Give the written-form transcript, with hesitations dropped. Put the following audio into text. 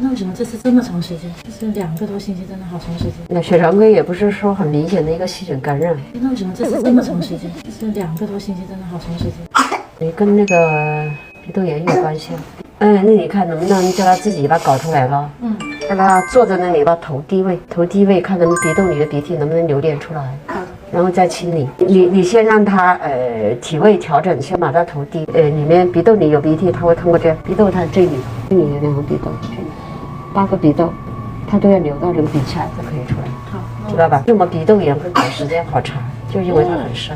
那为什么这次这么长时间？就是2个多星期，真的好长时间。那血常规也不是说很明显的一个细菌感染。那为什么这次这么长时间？就是2个多星期，真的好长时间。你跟那个鼻窦炎有关系啊？那你看能不能叫他自己把搞出来了？让他坐在那里吧，头低位，看能不能鼻窦里的鼻涕能不能流点出来。然后再清理。你先让他体位调整，先把他头低，里面鼻窦里有鼻涕，他会通过这样鼻窦，它这里有2个鼻窦，8个鼻窦，它都要流到这个鼻腔才可以出来。好，知道吧？我们鼻窦炎会搞时间好长，就因为它很深。